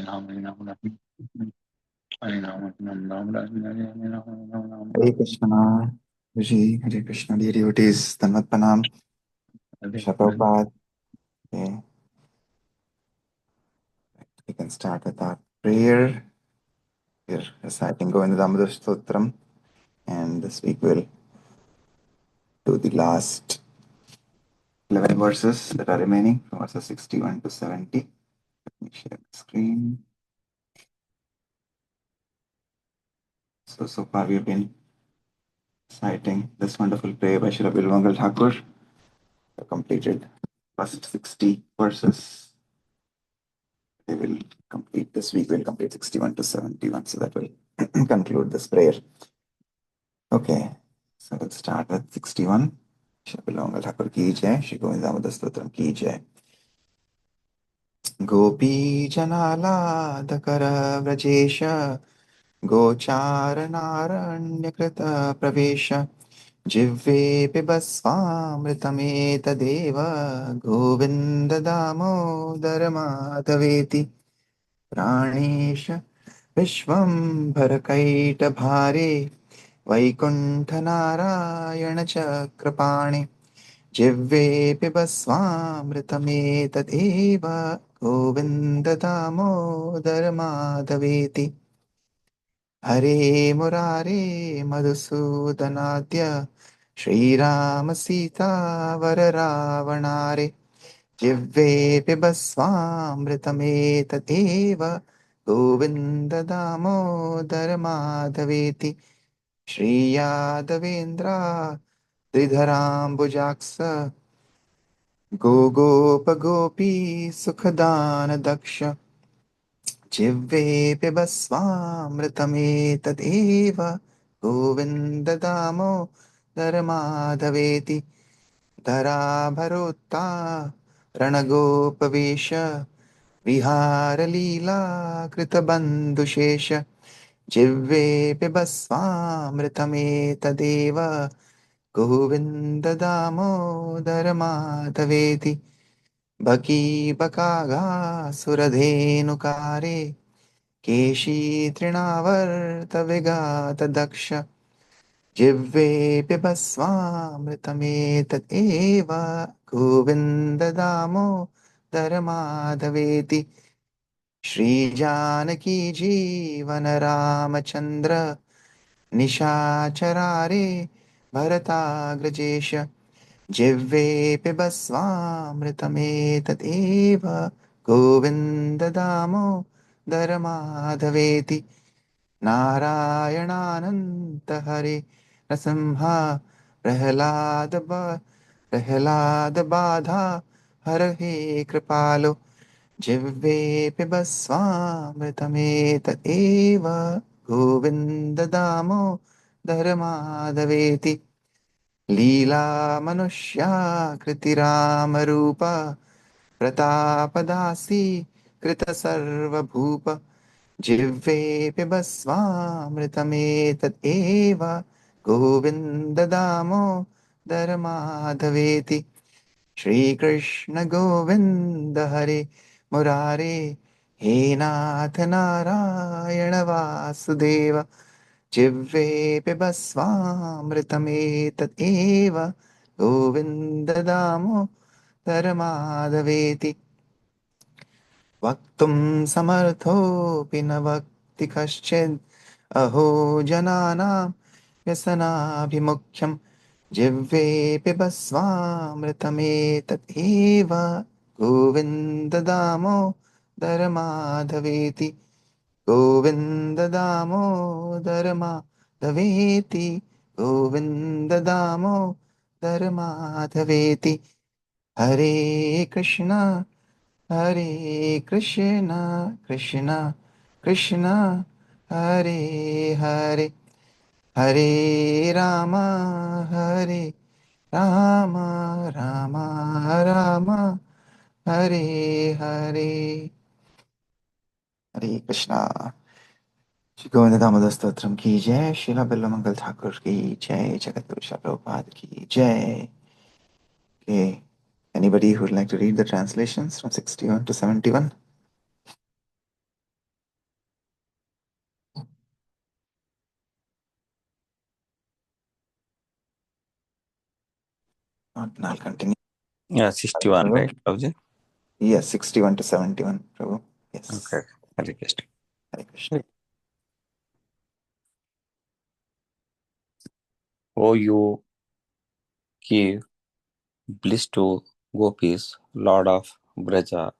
Hare Krishna, Guruji, Hare Krishna, dear devotees, Tanvat Pranam, Prabhupada. Okay, we can start with our prayer. We're reciting Govinda Damodar Stotram, and this week we'll do the last 11 verses that are remaining, from verses 61 to 70. Let me share the screen. So far we've been reciting this wonderful prayer by Srila Bilwangal Thakur. We completed first 60 verses. They will complete this week, we'll complete 61 to 71, so that will conclude this prayer. Okay, so let's start with 61. Shri Bilwangal Thakur ki jai, Shri Govinda Damodar Stotram ki jai. Gopi Janala Vrajesha Gochara Naranya Pravesha Jivve Pibasvamritameta Govinda Damodar Madhaveti Pranesh विश्वम्भरकैटभारे वैकुण्ठनारायणचक्रपाणि जिह्वे पिबस्वामृतमेतदेव गोविन्ददामोदरमाधवेति हरे मुरारे मधुसूदनाद्य श्रीरामसीतावररावणारे जिह्वे पिबस्वामृतमेतदेव गोविन्ददामोदरमाधवेति श्रीयादवेन्द्रा त्रिधराम्बुजाक्ष गोगोपगोपी सुखदानदक्ष जिह्वे पिबस्वामृतमेतदेव गोविन्ददामोदरमाधवेति धराभरोत्ता रणगोपवेश विहारलीला कृतबन्धुशेष जिह्वे पिबस्वामृतमेतदेव गोविन्ददामोदरमाधवेति बकीबकागासुरधेनुकारे केशी तृणावर्तविघातदक्ष जिह्वे पिबस्वामृतमेतदेव गोविन्ददामोदरमाधवेति श्रीजानकी जीवन रामचन्द्र निशाचरारे भरताग्रजेश जिह्वे पिबस्वामृतमेतदेव गोविन्ददामोदरमाधवेति नारायणानन्त हरे नरसिंह प्रह्लाद बाधा हर हे कृपालो जिह्वे पिबस्वामृतमेतदेव गोविन्ददामोदरमाधवेति लीला मनुष्या कृतिरामरूप प्रतापदासी कृतसर्वभूप जिह्वे पिबस्वामृतमेतदेव गोविन्ददामोदरमाधवेति श्रीकृष्ण गोविन्द हरे मुरारे हे नाथ नारायण वासुदेव जिह्वे पिबस्वामृतमेतदेव गोविन्ददामोदरमाधवेति वक्तुं समर्थोऽपि न वक्ति कश्चिद् अहो जनानां व्यसनाभिमुख्यं जिह्वे पिबस्वामृतमेतदेव गोविन्ददामोदरमाधवेति गोविन्ददामोदरमाधवेति गोविन्ददामोदरमाधवेति हरे कृष्णा हरे कृष्णा कृष्णा कृष्णा हरे हरे हरे राम हरे राम राम राम हरे हरे हरे कृष्णा श्री गोविंद दामोदर स्तोत्रम की जय श्रीला बिल्वमंगल ठाकुर की जय जगतगुरु श्रील प्रभुपाद की जय Okay. Anybody who would like to read the translations from 61 to 71? I'll continue. Yeah, 61, right, Prabhuji? Yes, 61 to 71, Prabhu. Yes. Okay. Hare Krishna. Hare Krishna. Oh, you give bliss to gopis, Lord of Braja.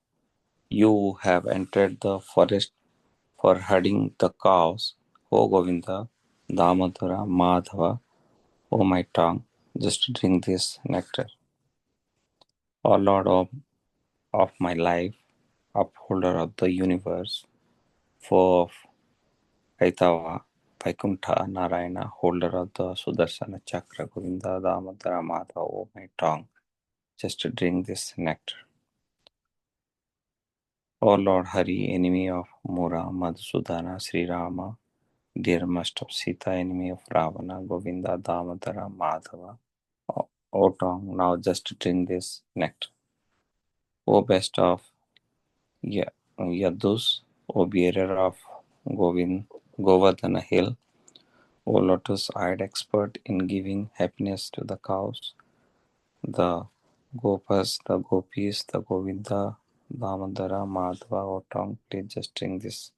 You have entered the forest for herding the cows. O Govinda, Damodara, Madhava, O my tongue, just drink this nectar. O Lord of my life, upholder of the universe, foe of Kaitava, Vaikuntha, Narayana, holder of the Sudarsana Chakra, Govinda, Damodara, Madhava, O my tongue, just drink this nectar. O Lord Hari, enemy of Mura, Madhusudana, Sri Rama, dear master of Sita, enemy of Ravana, Govinda, Damodara, Madhava, O tongue, now just drink this nectar. O best of Yadus, O bearer of Govardhana hill, O lotus-eyed expert in giving happiness to the cows, the Gopas, the Gopis, the Govinda, Damodara, Madhava, O tongue, please just drink this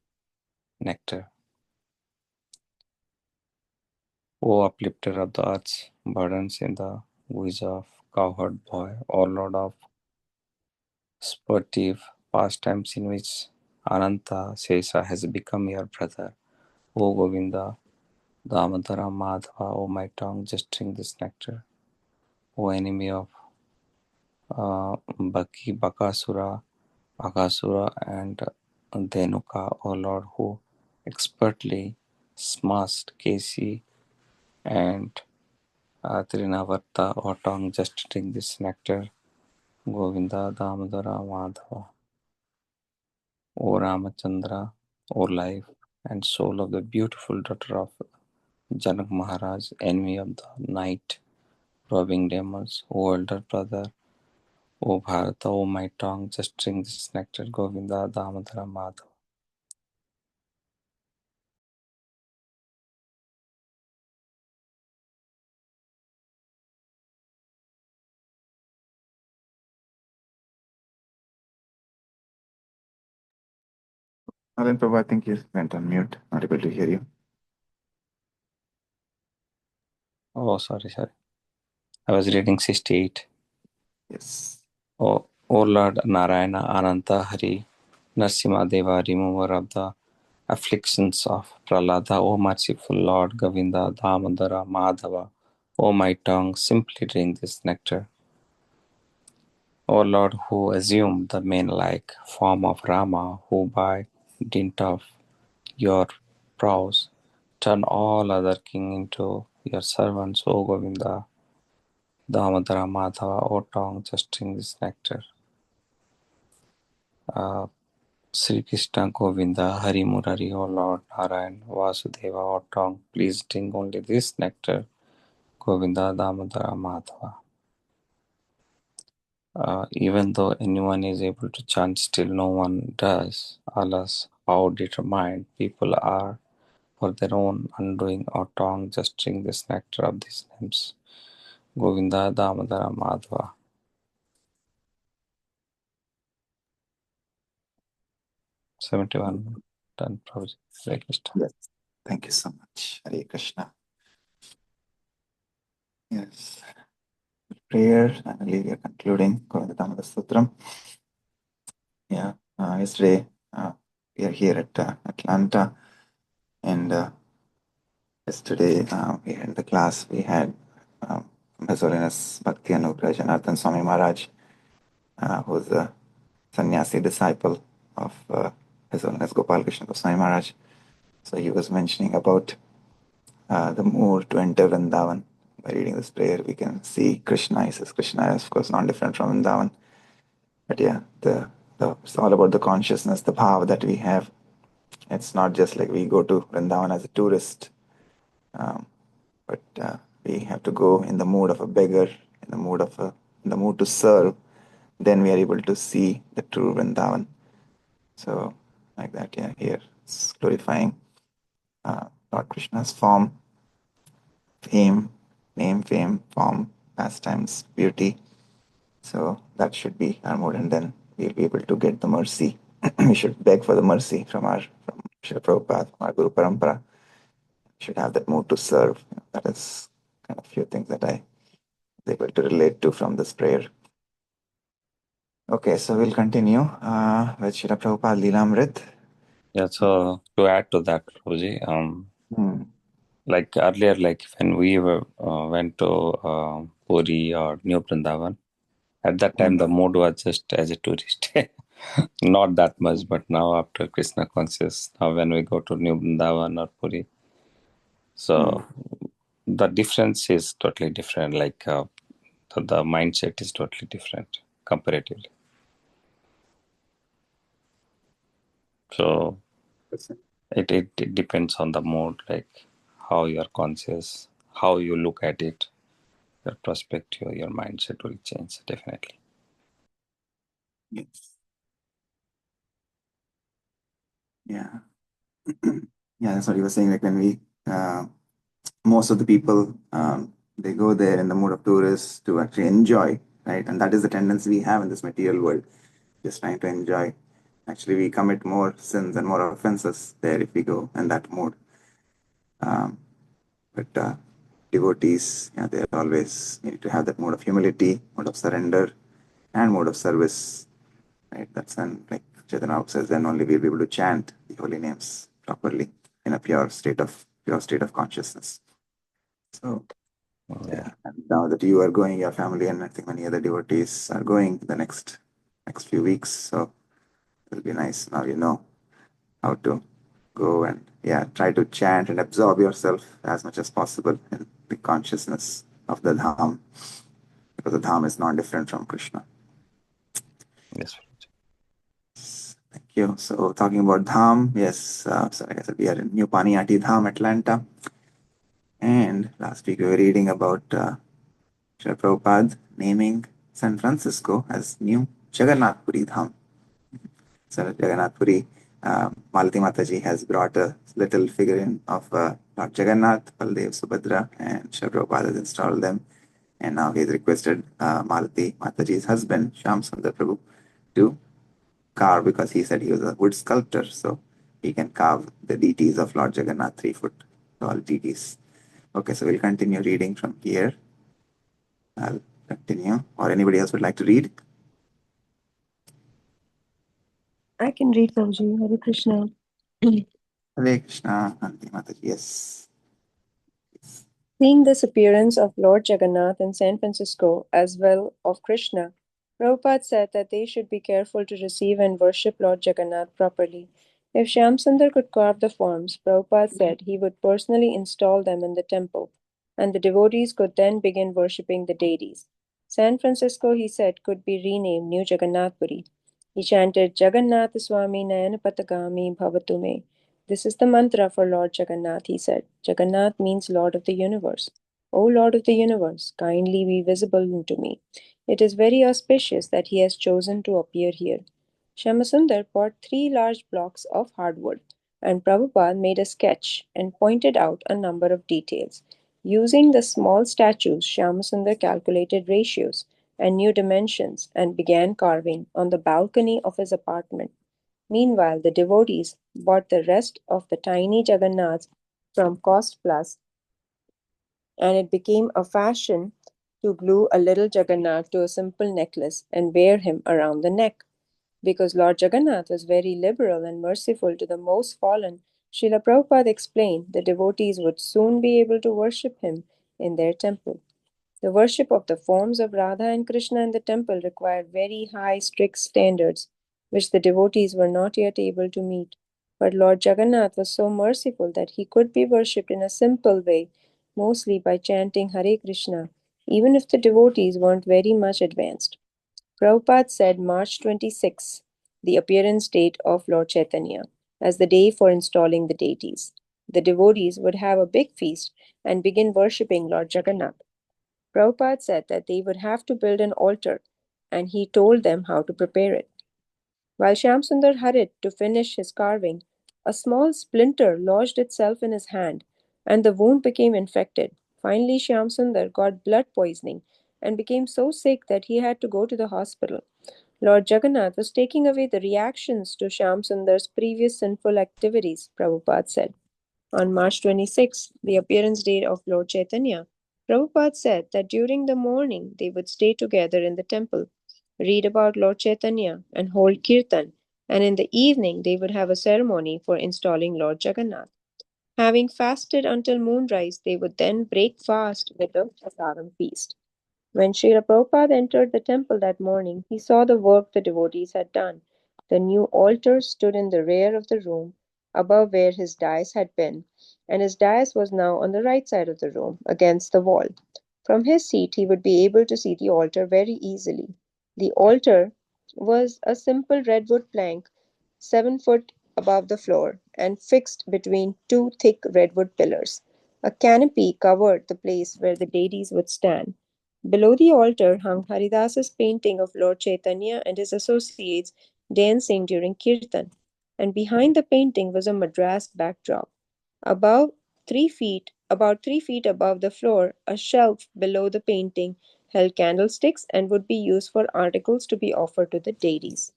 nectar. O uplifter of the earth's burdens in the guise of cowherd boy, O Lord of sportive pastimes in which Ananta Sesa has become your brother, O Govinda, Damodara, Madhava, O my tongue, just drink this nectar. O enemy of Baki, Bakasura, Aghasura, and Dhenuka, O Lord, who expertly smashed Kesi and Trinavarta, O tongue, just drink this nectar. Govinda, Damodara, Madhava, O Ramachandra, O life and soul of the beautiful daughter of Janak Maharaj, enemy of the night, robbing demons, O elder brother, O Bharata, O my tongue, just drink this nectar. Govinda, Damodara, Madhava. Alan Prabhu, I think you went on mute. Not able to hear you. Oh, sorry. I was reading 68. Yes. O Lord Narayana, Ananta, Hari, Narsimha Deva, remover of the afflictions of Prahlada, O merciful Lord Govinda, Damodara, Madhava, O my tongue, simply drink this nectar. O Lord, who assumed the man-like form of Rama, who by dint of your prowess turn all other king into your servants, O Govinda, Damodara, Madhava, O tongue, just drink this nectar. Sri Krishna, Govinda, Hari Murari, O Lord Narayan, Vasudeva, O tongue, please drink only this nectar. Govinda, Damodara, Madhava. Even though anyone is able to chant, still no one does. Alas, how determined people are for their own undoing. O tongue, just drink this nectar of these names. Govinda, Damodara, Madhava. $71 done, Prabhuji. Hare Krishna. Yes. Thank you so much. Hare Krishna. Yes. Prayer. Finally, we are concluding Govinda Damodar Sutram. Yeah. Yesterday, we are here at Atlanta, and yesterday we had the class. We had His Holiness Bhakti Anugrah Janardhan Swami Maharaj, who's a sannyasi disciple of His Holiness Gopal Krishna Goswami Maharaj. So he was mentioning about the mood to enter Vrindavan. By reading this prayer, we can see Krishna. He says Krishna is, of course, not different from Vrindavan. But yeah, it's all about the consciousness, the bhav that we have. It's not just like we go to Vrindavan as a tourist, but we have to go in the mood of a beggar, in the mood to serve. Then we are able to see the true Vrindavan. So, like that, yeah, here it's glorifying Lord Krishna's form, fame, name, fame, form, pastimes, beauty. So that should be our mood, and then we'll be able to get the mercy. We should beg for the mercy from Srila Prabhupada, from our Guru Parampara. We should have that mood to serve. That is kind of few things that I was able to relate to from this prayer. Okay, so we'll continue with Srila Prabhupada Leelamrit. Yeah, so to add to that, Prabhuji, like earlier, like when we went to Puri or New Vrindavan, at that time the mood was just as a tourist, not that much. But now after Krishna conscious, now when we go to New Vrindavan or Puri, so the difference is totally different. Like the mindset is totally different comparatively. So it depends on the mood, like how you are conscious, how you look at it, your perspective, your mindset will change definitely. Yes. Yeah. Yeah, that's what you were saying. Like when we, most of the people, they go there in the mood of tourists to actually enjoy, right? And that is the tendency we have in this material world, just trying to enjoy. Actually, we commit more sins and more offenses there if we go in that mood. But devotees, yeah, they always need to have that mode of humility, mode of surrender, and mode of service. Right? That's when, like Chaitanya says, then only we'll be able to chant the holy names properly in a pure state of consciousness. So, yeah. And now that you are going, your family and I think many other devotees are going the next few weeks. So it'll be nice. Now you know how to go and try to chant and absorb yourself as much as possible in the consciousness of the Dham, because the Dham is not different from Krishna. Yes. Thank you. So talking about Dham, yes, so like I said, we are in New Paniyati Dham, Atlanta. And last week we were reading about Srila Prabhupada naming San Francisco as New Jagannath Puri Dham. So Jagannath Puri, Malati Mataji has brought a little figurine of Lord Jagannath, Baldev, Subhadra, and Srila Prabhupada has installed them. And now he's requested Malati Mataji's husband, Shyam Sundar Prabhu, to carve, because he said he was a wood sculptor, so he can carve the deities of Lord Jagannath, 3-foot tall deities. Okay, so we'll continue reading from here. I'll continue, or anybody else would like to read? I can read, Prabhuji. Hare Krishna. Hare Krishna, Malati Mataji, yes. Seeing this appearance of Lord Jagannath in San Francisco, as well of Krishna, Prabhupada said that they should be careful to receive and worship Lord Jagannath properly. If Shyamsundar could carve the forms, Prabhupada said he would personally install them in the temple, and the devotees could then begin worshipping the deities. San Francisco, he said, could be renamed New Jagannath Puri. He chanted, Jagannath Swami Nayanapatagami Bhavatu Me. This is the mantra for Lord Jagannath, he said. Jagannath means Lord of the universe. O Lord of the universe, kindly be visible unto me. It is very auspicious that he has chosen to appear here. Shyamasundar brought 3 large blocks of hardwood, and Prabhupada made a sketch and pointed out a number of details. Using the small statues, Shyamasundar calculated ratios and new dimensions and began carving on the balcony of his apartment. Meanwhile, the devotees bought the rest of the tiny Jagannaths from Cost Plus, and it became a fashion to glue a little Jagannath to a simple necklace and wear him around the neck. Because Lord Jagannath was very liberal and merciful to the most fallen, Srila Prabhupada explained the devotees would soon be able to worship him in their temple. The worship of the forms of Radha and Krishna in the temple required very high, strict standards, which the devotees were not yet able to meet. But Lord Jagannath was so merciful that he could be worshipped in a simple way, mostly by chanting Hare Krishna, even if the devotees weren't very much advanced. Prabhupada said March 26, the appearance date of Lord Chaitanya, as the day for installing the deities. The devotees would have a big feast and begin worshipping Lord Jagannath. Prabhupada said that they would have to build an altar, and he told them how to prepare it. While Shyamsundar hurried to finish his carving, a small splinter lodged itself in his hand, and the wound became infected. Finally, Shyamsundar got blood poisoning and became so sick that he had to go to the hospital. Lord Jagannath was taking away the reactions to Shyam Sundar's previous sinful activities, Prabhupada said. On March 26, the appearance date of Lord Chaitanya, Prabhupada said that during the morning they would stay together in the temple, read about Lord Chaitanya, and hold kirtan, and in the evening they would have a ceremony for installing Lord Jagannath. Having fasted until moonrise, they would then break fast with a prasadam feast. When Srila Prabhupada entered the temple that morning, he saw the work the devotees had done. The new altar stood in the rear of the room, above where his dais had been, and his dais was now on the right side of the room, against the wall. From his seat, he would be able to see the altar very easily. The altar was a simple redwood plank, 7 foot above the floor, and fixed between two thick redwood pillars. A canopy covered the place where the deities would stand. Below the altar hung Haridas's painting of Lord Chaitanya and his associates dancing during kirtan, and behind the painting was a Madras backdrop. About 3 feet above the floor, a shelf below the painting held candlesticks and would be used for articles to be offered to the deities.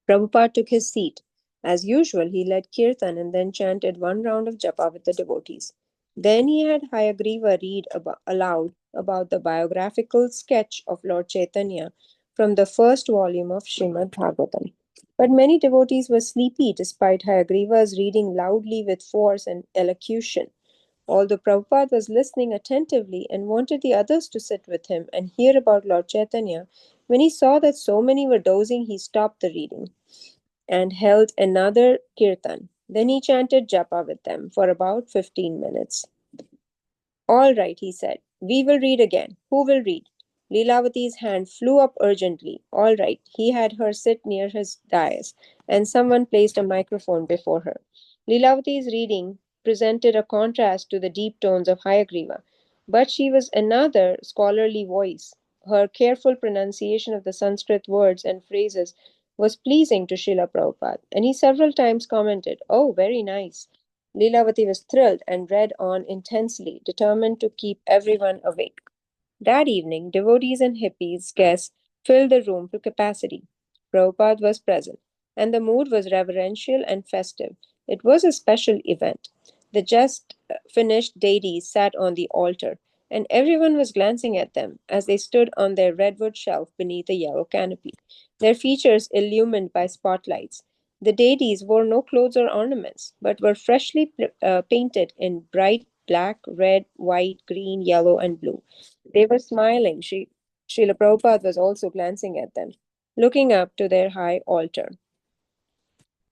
Prabhupada took his seat. As usual, he led kirtan and then chanted one round of japa with the devotees. Then he had Hayagriva read aloud about the biographical sketch of Lord Chaitanya from the first volume of Srimad Bhagavatam. But many devotees were sleepy despite Hayagriva's reading loudly with force and elocution. Although Prabhupada was listening attentively and wanted the others to sit with him and hear about Lord Chaitanya, when he saw that so many were dozing, he stopped the reading and held another kirtan. Then he chanted japa with them for about 15 minutes. All right, he said. We will read again. Who will read? Leelavati's hand flew up urgently. All right. He had her sit near his dais, and someone placed a microphone before her. Leelavati's reading presented a contrast to the deep tones of Hayagriva, but she was another scholarly voice. Her careful pronunciation of the Sanskrit words and phrases was pleasing to Srila Prabhupada, and he several times commented, "Oh, very nice." Leelavati was thrilled and read on intensely, determined to keep everyone awake. That evening, devotees and hippies guests filled the room to capacity. Prabhupada was present, and the mood was reverential and festive. It was a special event. The just finished deities sat on the altar, and everyone was glancing at them as they stood on their redwood shelf beneath a yellow canopy, their features illumined by spotlights. The deities wore no clothes or ornaments, but were freshly painted in bright black, red, white, green, yellow, and blue. They were smiling. Srila Prabhupada was also glancing at them, looking up to their high altar.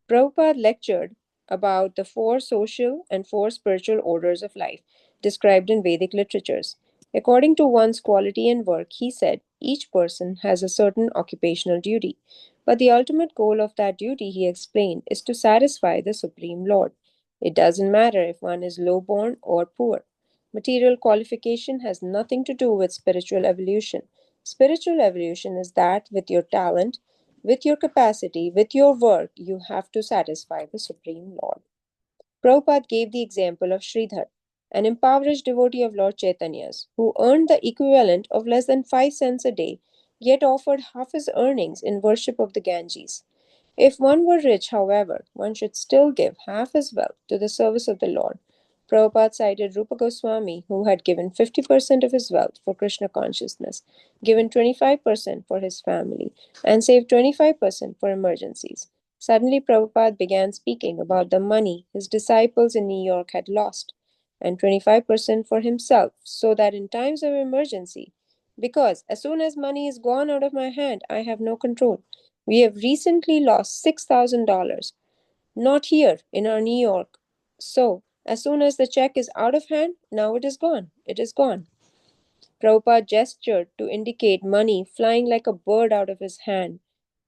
Prabhupada lectured about the 4 social and 4 spiritual orders of life described in Vedic literatures. According to one's quality and work, he said, each person has a certain occupational duty. But the ultimate goal of that duty, he explained, is to satisfy the Supreme Lord. It doesn't matter if one is low born or poor. Material qualification has nothing to do with spiritual evolution. Spiritual evolution is that with your talent, with your capacity, with your work, you have to satisfy the Supreme Lord. Prabhupada gave the example of Sridhar, an impoverished devotee of Lord Chaitanya's, who earned the equivalent of less than 5 cents a day, yet offered half his earnings in worship of the Ganges. If one were rich, however, one should still give half his wealth to the service of the Lord. Prabhupada cited Rupa Goswami, who had given 50% of his wealth for Krishna consciousness, given 25% for his family, and saved 25% for emergencies. Suddenly, Prabhupada began speaking about the money his disciples in New York had lost, and 25% for himself, so that in times of emergency, because as soon as money is gone out of my hand, I have no control. We have recently lost $6,000, not here in our New York. So, as soon as the check is out of hand, now it is gone. It is gone. Prabhupada gestured to indicate money flying like a bird out of his hand.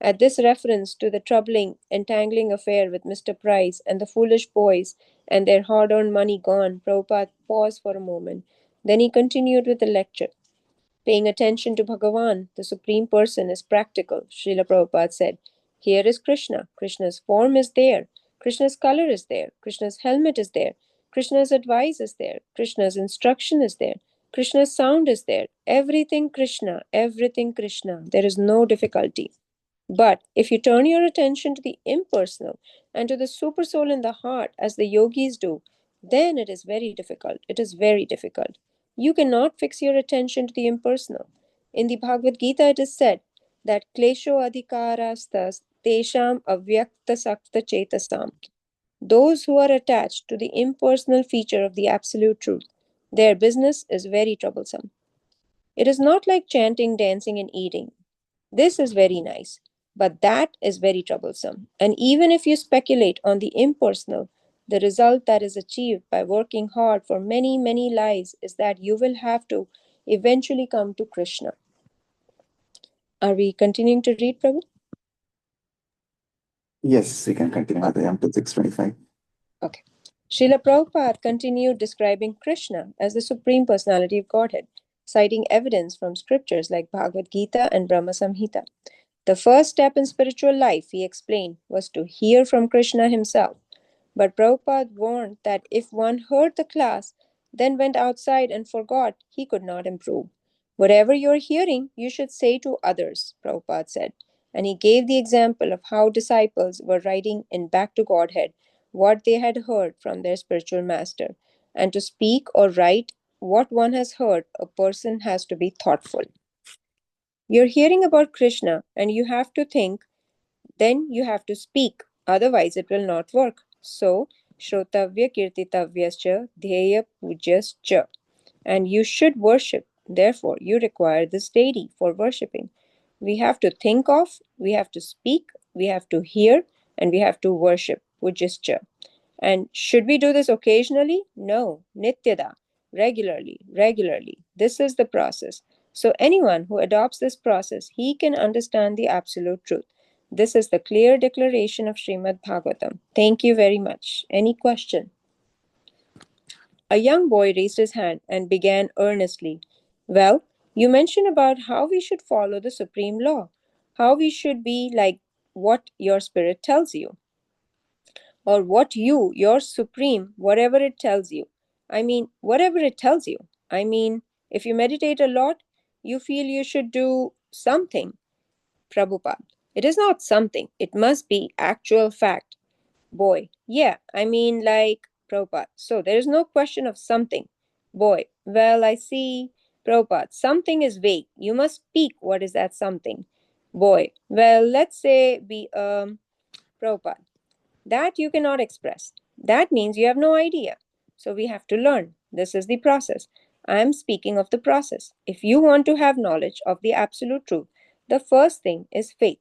At this reference to the troubling, entangling affair with Mr. Price and the foolish boys and their hard earned money gone, Prabhupada paused for a moment. Then he continued with the lecture. Paying attention to Bhagavan, the Supreme Person, is practical, Srila Prabhupada said. Here is Krishna. Krishna's form is there. Krishna's color is there. Krishna's helmet is there. Krishna's advice is there. Krishna's instruction is there. Krishna's sound is there. Everything Krishna, everything Krishna. There is no difficulty. But if you turn your attention to the impersonal and to the supersoul in the heart, as the yogis do, then it is very difficult. It is very difficult. You cannot fix your attention to the impersonal. In the Bhagavad Gita, it is said that klesho adhikarastas tesham avyakta sakta chetasam. Those who are attached to the impersonal feature of the absolute truth, their business is very troublesome. It is not like chanting, dancing, and eating. This is very nice, but that is very troublesome. And even if you speculate on the impersonal, the result that is achieved by working hard for many, many lives is that you will have to eventually come to Krishna. Are we continuing to read, Prabhu? Yes, we can continue at the M to 625. Okay. Srila Prabhupada continued describing Krishna as the Supreme Personality of Godhead, citing evidence from scriptures like Bhagavad Gita and Brahma Samhita. The first step in spiritual life, he explained, was to hear from Krishna himself. But Prabhupada warned that if one heard the class, then went outside and forgot, he could not improve. Whatever you're hearing, you should say to others, Prabhupada said. And he gave the example of how disciples were writing in Back to Godhead what they had heard from their spiritual master. And to speak or write what one has heard, a person has to be thoughtful. You're hearing about Krishna and you have to think, then you have to speak. Otherwise, it will not work. So, Shrotavya Kirtitavyascha Dheya Pujaschcha. And you should worship. Therefore, you require this deity for worshipping. We have to think of, we have to speak, we have to hear, and we have to worship. Pujaschcha. And should we do this occasionally? No. Nityada. Regularly, regularly. This is the process. So anyone who adopts this process, he can understand the absolute truth. This is the clear declaration of Srimad Bhagavatam. Thank you very much. Any question? A young boy raised his hand and began earnestly. Well, you mentioned about how we should follow the supreme law, how we should be like what your spirit tells you, or what you, your supreme, whatever it tells you. I mean, whatever it tells you. I mean, if you meditate a lot, you feel you should do something. Prabhupada. It is not something. It must be actual fact. Boy. Yeah, I mean like Prabhupada. So there is no question of something. Boy. Well, I see. Prabhupada. Something is vague. You must speak what is that something. Boy. Well, let's say Prabhupada. That you cannot express. That means you have no idea. So we have to learn. This is the process. I am speaking of the process. If you want to have knowledge of the absolute truth, the first thing is faith.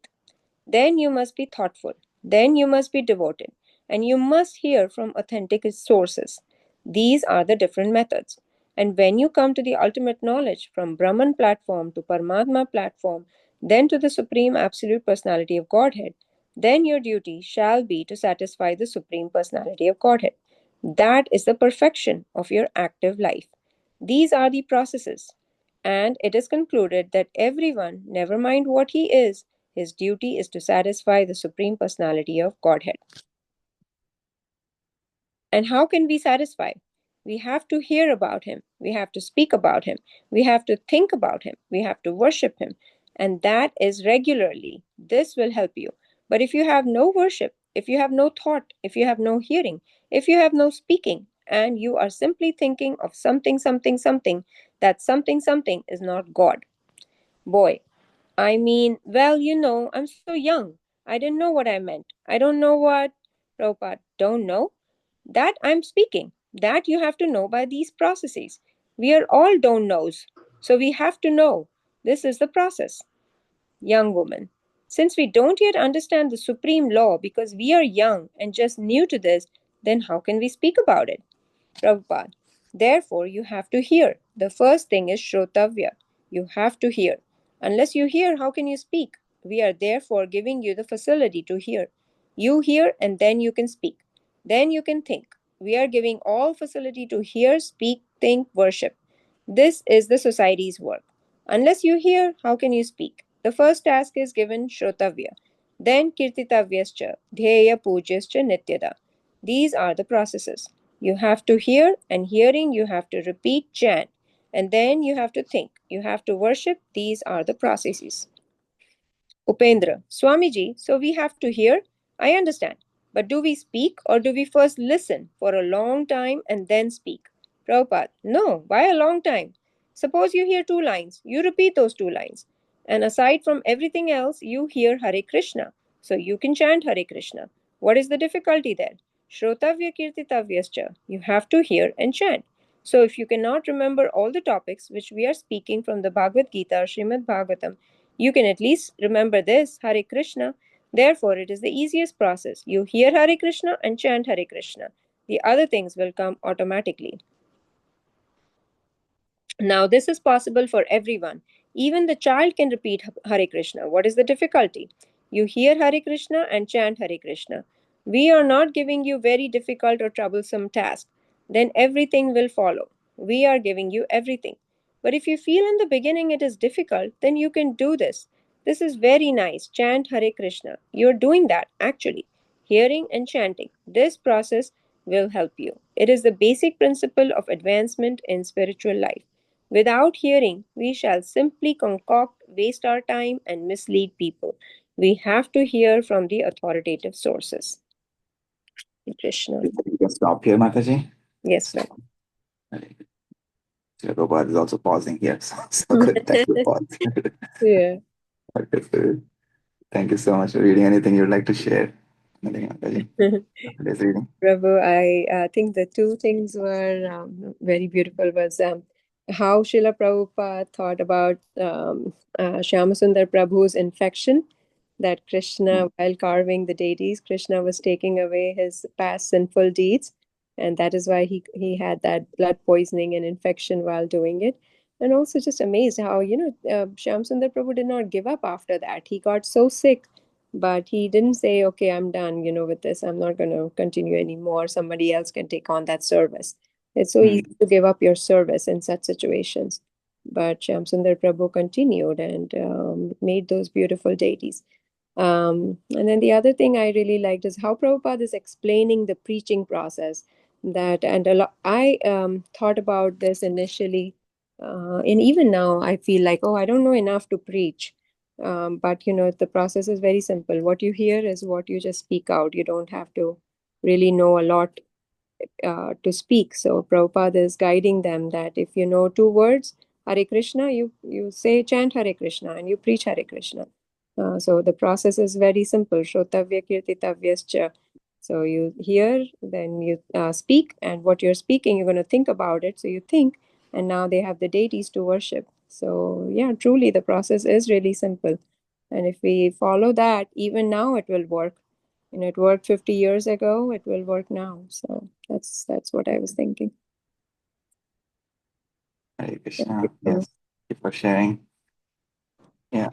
Then you must be thoughtful. Then you must be devoted. And you must hear from authentic sources. These are the different methods. And when you come to the ultimate knowledge from Brahman platform to Paramatma platform, then to the Supreme Absolute Personality of Godhead, then your duty shall be to satisfy the Supreme Personality of Godhead. That is the perfection of your active life. These are the processes. And it is concluded that everyone, never mind what he is, his duty is to satisfy the Supreme Personality of Godhead. And how can we satisfy? We have to hear about him. We have to speak about him. We have to think about him. We have to worship him. And that is regularly. This will help you. But if you have no worship, if you have no thought, if you have no hearing, if you have no speaking, and you are simply thinking of something, something, something, that something, something is not God. Boy, I mean, well, I'm so young. I didn't know what I meant. I don't know what Prabhupada don't know. That I'm speaking. That you have to know by these processes. We are all don't knows. So we have to know. This is the process. Young woman. Since we don't yet understand the supreme law because we are young and just new to this, then how can we speak about it? Prabhupada. Therefore, you have to hear. The first thing is Shrotavya. You have to hear. Unless you hear, how can you speak? We are therefore giving you the facility to hear. You hear and then you can speak. Then you can think. We are giving all facility to hear, speak, think, worship. This is the society's work. Unless you hear, how can you speak? The first task is given Shrotavya. Then Kirtitavyascha, Dheya Pujaschcha Nityada. These are the processes. You have to hear, and hearing you have to repeat, chant. And then you have to think. You have to worship. These are the processes. Upendra, Swamiji, so we have to hear? I understand. But do we speak or do we first listen for a long time and then speak? Prabhupada, no, why a long time? Suppose you hear 2 lines, you repeat those 2 lines. And aside from everything else, you hear Hare Krishna. So you can chant Hare Krishna. What is the difficulty there? Shrotavya kirtitavyascha. You have to hear and chant. So if you cannot remember all the topics which we are speaking from the Bhagavad Gita or Srimad Bhagavatam, you can at least remember this, Hare Krishna. Therefore, it is the easiest process. You hear Hare Krishna and chant Hare Krishna. The other things will come automatically. Now, this is possible for everyone. Even the child can repeat Hare Krishna. What is the difficulty? You hear Hare Krishna and chant Hare Krishna. We are not giving you very difficult or troublesome task. Then everything will follow. We are giving you everything. But if you feel in the beginning it is difficult, then you can do this. This is very nice. Chant Hare Krishna. You're doing that actually. Hearing and chanting. This process will help you. It is the basic principle of advancement in spiritual life. Without hearing, we shall simply concoct, waste our time, and mislead people. We have to hear from the authoritative sources. Krishna. You can stop here, Mataji. Yes, sir. Srila Prabhupada is also pausing here. So good. Thank you, pause. Yeah. Wonderful. Thank you so much for reading. Anything you'd like to share? Anything, Mataji? Today's reading. Prabhu, I think the two things were very beautiful was how Srila Prabhupada thought about Shyamasundar Prabhu's infection, that Krishna, while carving the deities, Krishna was taking away his past sinful deeds, and that is why he had that blood poisoning and infection while doing it. And also just amazed how, Shyamasundar Prabhu did not give up after that. He got so sick, but he didn't say, okay, I'm done, with this. I'm not going to continue anymore. Somebody else can take on that service. It's so easy to give up your service in such situations. But Shyamsundar Prabhu continued and made those beautiful deities. And then the other thing I really liked is how Prabhupada is explaining the preaching process. I thought about this initially, and even now I feel like, oh, I don't know enough to preach. But the process is very simple. What you hear is what you just speak out. You don't have to really know a lot to speak. So Prabhupada is guiding them that if you know 2 words, Hare Krishna, you say chant Hare Krishna and you preach Hare Krishna. So the process is very simple. Shrotavya kirtitavyascha. So you hear, then you speak, and what you're speaking, you're going to think about it. So you think, and now they have the deities to worship. So yeah, truly the process is really simple. And if we follow that, even now it will work. It worked 50 years ago, it will work now. So that's what I was thinking. Hare Krishna. Yes. Thank you for sharing. Yeah.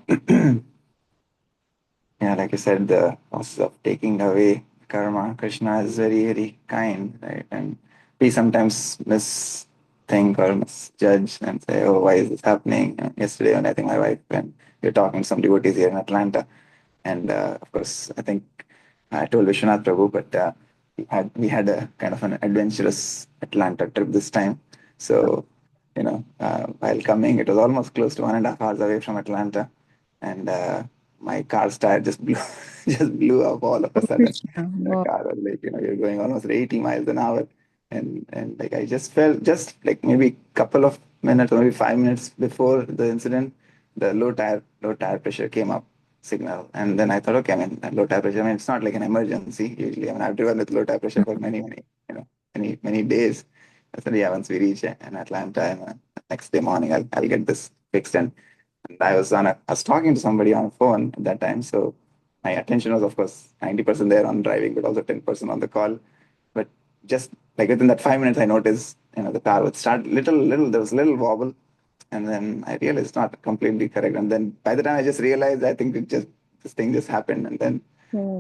Yeah, like you said, the process of taking away karma, Krishna is very, very kind, right? And we sometimes misthink or misjudge and say, oh, why is this happening? And yesterday, when I think my wife, when we were talking to some devotees here in Atlanta, and of course, I think I told Vishwanath Prabhu, but we had a kind of an adventurous Atlanta trip this time. So, while coming, it was almost close to 1.5 hours away from Atlanta, and my car's tire just blew up all of a sudden. The car was like, you're going almost 80 miles an hour. And like I just felt just like maybe a couple of minutes, or maybe 5 minutes before the incident, the low tire pressure came up signal. And then I thought, okay, low tire pressure, it's not like an emergency usually. I've driven with low tire pressure for many days. I said, yeah, once we reach in Atlanta, and next day morning, I'll get this fixed. And I was talking to somebody on the phone at that time, so my attention was, of course, 90% there on driving, but also 10% on the call. But just like within that 5 minutes, I noticed, the car would start there was a little wobble, and then I realized it's not completely correct. And then by the time I just realized, I think this thing just happened. And then,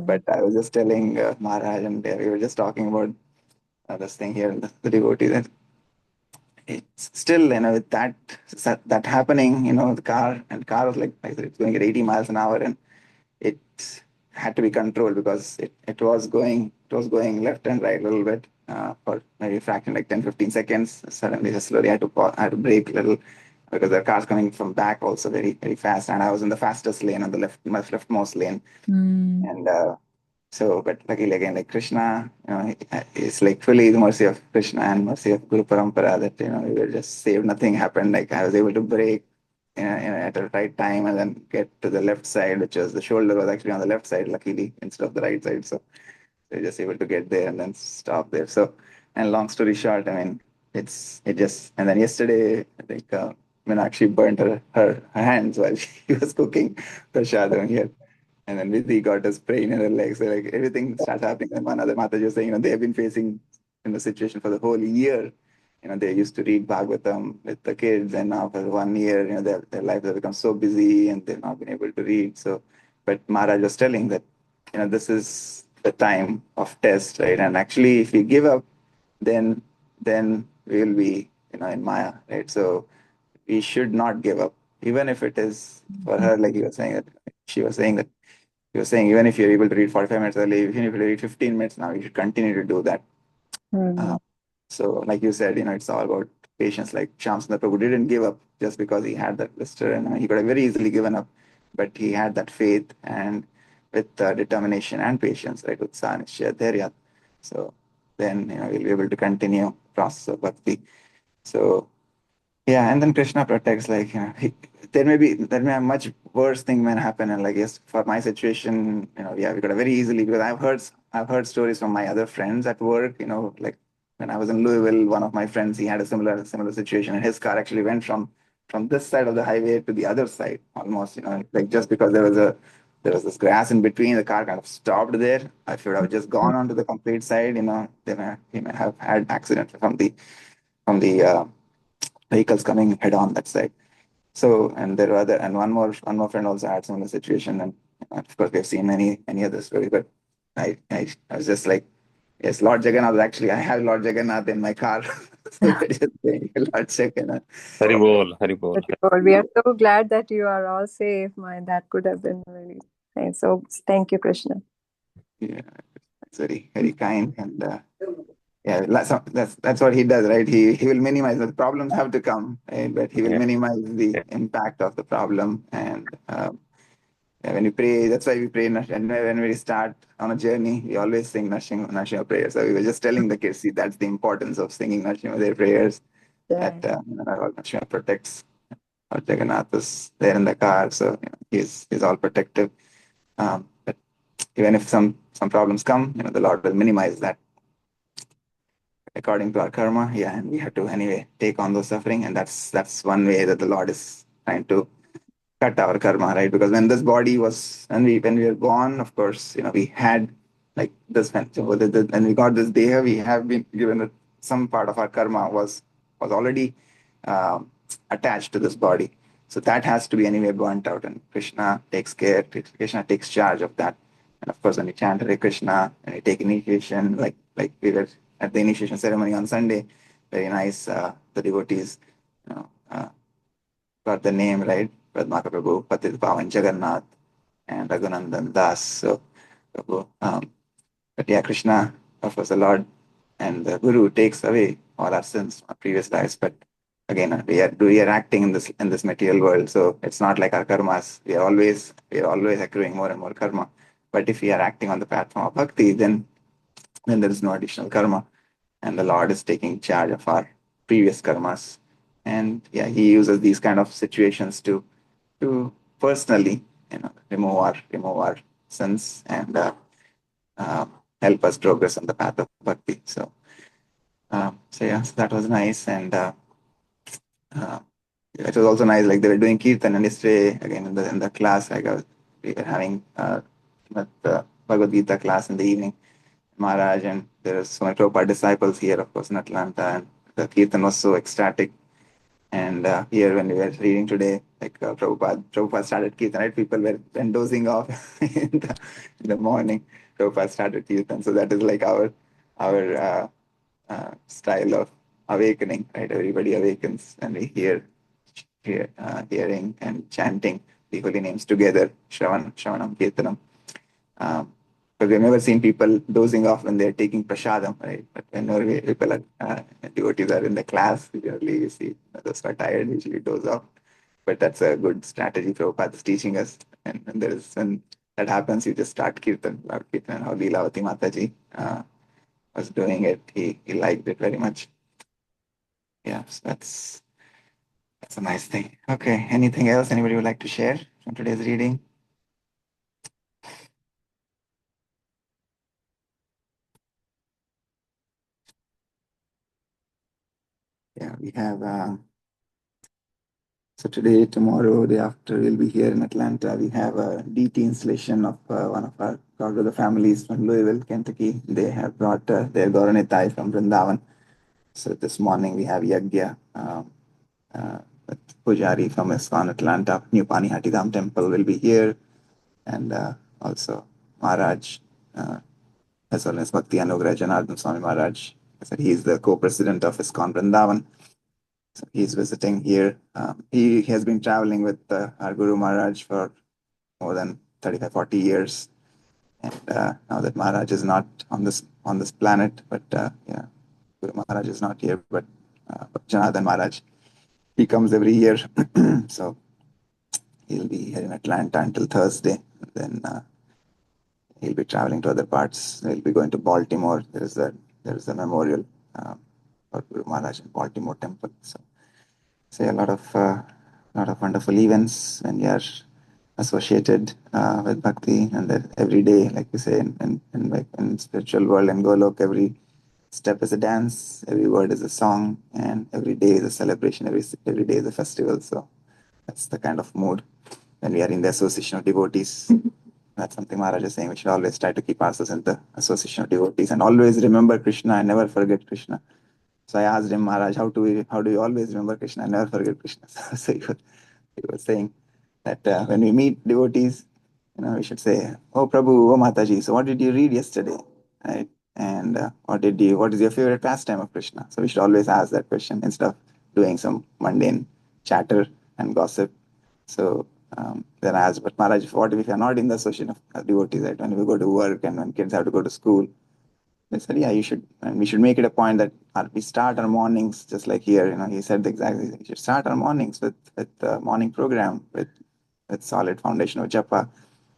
but I was just telling Maharaj, and we were just talking about this thing here, the devotee, that it's still, with that happening, the car was like I said, it's going at 80 miles an hour, and it had to be controlled because it was going left and right a little bit. for maybe a fraction, like 10-15 seconds. Suddenly, just slowly, I had to pause, I had to brake a little because the car's coming from back also very, very fast. And I was in the fastest lane on the leftmost lane. And so, but luckily again, like Krishna, it's like fully the mercy of Krishna and mercy of Guru Parampara that, we were just saved, nothing happened. Like I was able to brake at the right time and then get to the left side, which was the shoulder was actually on the left side, luckily, instead of the right side. So they're just able to get there and then stop there. So, and long story short, I mean, it just, and then yesterday, I think Meenakshi burnt her hands while she was cooking prashadam here. And then Vidhi got a sprain in her leg. So like everything starts happening. And one other Mataji was saying, they have been facing the situation for the whole year. They used to read Bhagavatam with the kids, and now for 1 year, their lives have become so busy and they've not been able to read. So, but Maharaj was telling that, this is the time of test, right? And actually, if we give up, then we will be, in Maya, right? So we should not give up, even if it is for her, like you were saying that she was saying that he was saying, even if you're able to read 45 minutes early, even if you read 15 minutes now, you should continue to do that. So, like you said, it's all about patience. Like Shyam Sundar Prabhu didn't give up just because he had that blister, and he could have very easily given up, but he had that faith and with determination and patience, right? Utsaha, Nishchaya, Dhairya. So then, we'll be able to continue process of bhakti. So yeah, and then Krishna protects, like, there may be a much worse thing may happen. And like, yes, for my situation, yeah, we could have very easily, because I've heard stories from my other friends at work, like when I was in Louisville, one of my friends, he had a similar situation, and his car actually went from this side of the highway to the other side almost, like just because there was this grass in between, the car kind of stopped there. If it would have just gone onto the complete side, then he may have had accident from the vehicles coming head on that side. So, and there were and one more friend also had similar situation, and of course we've seen many other stories. But I was just like, yes, Lord Jagannath. Actually, I have Lord Jagannath in my car, so we're just saying Lord Jagannath. Hari Bol, Hari Bol. We are so glad that you are all safe. That could have been really nice. So thank you, Krishna. Yeah, it's very, very kind, and yeah, that's what he does, right? He will minimize the problems have to come, right? But he will Yeah. minimize the impact of the problem. And yeah, when you pray, that's why we pray. And when we start on a journey, we always sing Nrsimha prayers. So we were just telling the kids, see, that's the importance of singing Nrsimha, their prayers. That Nrsimha protects. Or Jagannath is there in the car, so he's all protective. But even if some problems come, the Lord will minimize that according to our karma. Yeah, and we have to anyway take on those suffering, and that's one way that the Lord is trying to cut our karma, right? Because when this body was, when we were born, of course, we had like this when we got this deha, we have been given that some part of our karma was already attached to this body. So that has to be anyway burnt out, and Krishna takes care. Krishna takes charge of that. And of course, when we chant Hare Krishna and we take initiation, like we were at the initiation ceremony on Sunday, very nice. The devotees, got the name right. Padmaka Prabhu, Patit Pavan Jagannath, and Raghunandan Das. So, Prabhu, but yeah, Krishna, of course, the Lord and the Guru takes away all our sins from our previous lives. But again, we are acting in this material world, so it's not like our karmas. We are always accruing more and more karma. But if we are acting on the platform of bhakti, then there is no additional karma, and the Lord is taking charge of our previous karmas. And yeah, He uses these kind of situations to personally, remove our sins and help us progress on the path of bhakti. So yeah, so that was nice, and it was also nice. Like they were doing kirtan, and yesterday again in the class, like we were having the Bhagavad Gita class in the evening, Maharaj, and there are so many Prabhupada disciples here, of course, in Atlanta, and the kirtan was so ecstatic. And here, when we were reading today, like Prabhupada started kirtan, right? People were then dozing off in the morning. Prabhupada started kirtan, so that is like our style of awakening, right? Everybody awakens, and we hearing and chanting the holy names together, Shravanam, Kirtanam. because we've never seen people dozing off when they're taking prasadam, right? But whenever people are, devotees are in the class, usually you see those who are tired usually doze off. But that's a good strategy Prabhupada is teaching us. And when that happens, you just start Kirtan, Lord Kirtan, how Leelavati Mataji was doing it. He liked it very much. Yeah, so that's a nice thing. Okay, anything else anybody would like to share from today's reading? Yeah, we have, so today, tomorrow, day after, we'll be here in Atlanta. We have a DT installation of one of our brother families from Louisville, Kentucky. They have brought their Gauranitai from Vrindavan. So this morning we have Yagya, Pujari from ISKCON Atlanta, New Panihatidam Temple will be here. And also Maharaj, as well as Bhakti Anugrah Janardhan Swami Maharaj. He is the co-president of ISKCON Vrindavan. So he's visiting here. He has been traveling with our Guru Maharaj for more than 35, 40 years. And now that Maharaj is not on this planet, but yeah, Guru Maharaj is not here, but Janardhan Maharaj, he comes every year. So he'll be here in Atlanta until Thursday. Then he'll be traveling to other parts. He'll be going to Baltimore. There is a memorial for Guru Maharaj in Baltimore Temple. So a lot of wonderful events when you are associated with bhakti, and that every day, like we say in spiritual world and Golok, every step is a dance, every word is a song, and every day is a celebration, every day is a festival. So that's the kind of mood when we are in the association of devotees. That's something Maharaj is saying. We should always try to keep ourselves in the association of devotees and always remember Krishna and never forget Krishna. So I asked him, Maharaj, how do you always remember Krishna and never forget Krishna? So he was saying that when we meet devotees, we should say, "Oh Prabhu, oh Mataji, so what did you read yesterday?" Right? And what is your favorite pastime of Krishna? So we should always ask that question instead of doing some mundane chatter and gossip. So then I asked, but Maharaj, what if we are not in the association of devotees, right? When we go to work and when kids have to go to school, they said, yeah, you should, and we should make it a point that we start our mornings just like here. He said exactly, we should start our mornings with the morning program, with solid foundation of japa,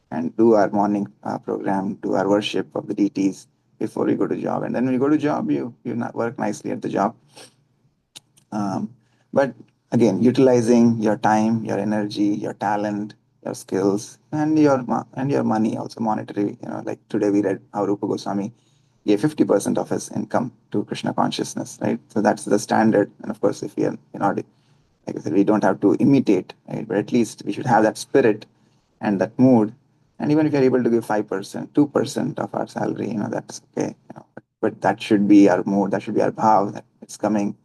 and do our morning program, do our worship of the deities before we go to job. And then when you go to job, you work nicely at the job. But again, utilizing your time, your energy, your talent, your skills, and your money, also monetary. Like today we read how Rupa Goswami gave 50% of his income to Krishna consciousness, right? So that's the standard. And of course, if we are like I said, we don't have to imitate, right? But at least we should have that spirit and that mood. And even if you're able to give 5%, 2% of our salary, that's okay. But that should be our mood. That should be our bhav. That it's coming.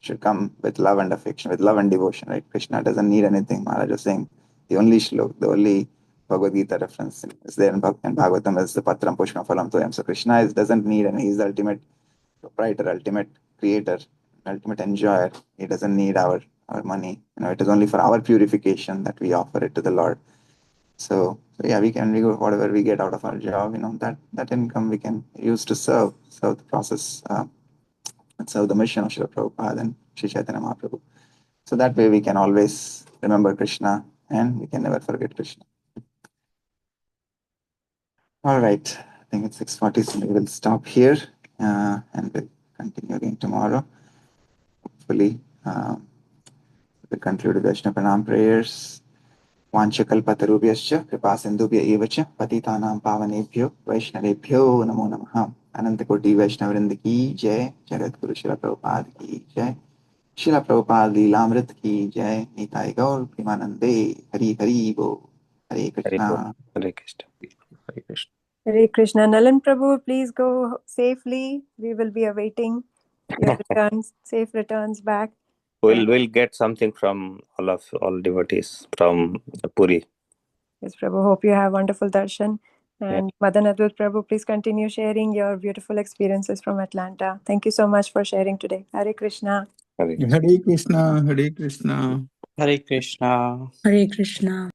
Should come with love and affection, with love and devotion, right? Krishna doesn't need anything. Maharaj was saying the only shlok, the only Bhagavad Gita reference is there in Bhagavatam is the Patram Pushpam Phalam Toyam. So Krishna doesn't need, and he's the ultimate proprietor, ultimate creator, ultimate enjoyer. He doesn't need our money. It is only for our purification that we offer it to the Lord. So yeah, we go whatever we get out of our job, that income we can use to serve the process, and serve the mission of Srila Prabhupada and Sri Chaitanya Mahaprabhu. So that way we can always remember Krishna and we can never forget Krishna. All right, I think it's 6:40, so we will stop here and we'll continue again tomorrow. Hopefully, we'll conclude with Vaishnava Pranam prayers. वाञ्छकल्पतरुभ्यश्च कृपासिन्धुभ्य एव च पतितानां पावनेभ्यो वैष्णवेभ्यो नमो नमः। अनंत कोटि वैष्णव वृंद की जय। जगतगुरु श्रील प्रभुपाद की जय। श्रील प्रभुपाद लीलामृत की जय। निताय गौर प्रेमानंदे। हरि हरि बोल। हरे Krishna. Hare Krishna. Hare Krishna. Hare Krishna. Nalan Prabhu, please go safely. We will be awaiting your returns, safe returns back. We'll get something from all devotees from Puri. Yes, Prabhu. Hope you have wonderful darshan. And Madan Advait Prabhu, please continue sharing your beautiful experiences from Atlanta. Thank you so much for sharing today. Hare Krishna. Hare Krishna. Hare Krishna. Hare Krishna. Hare Krishna. Hare Krishna.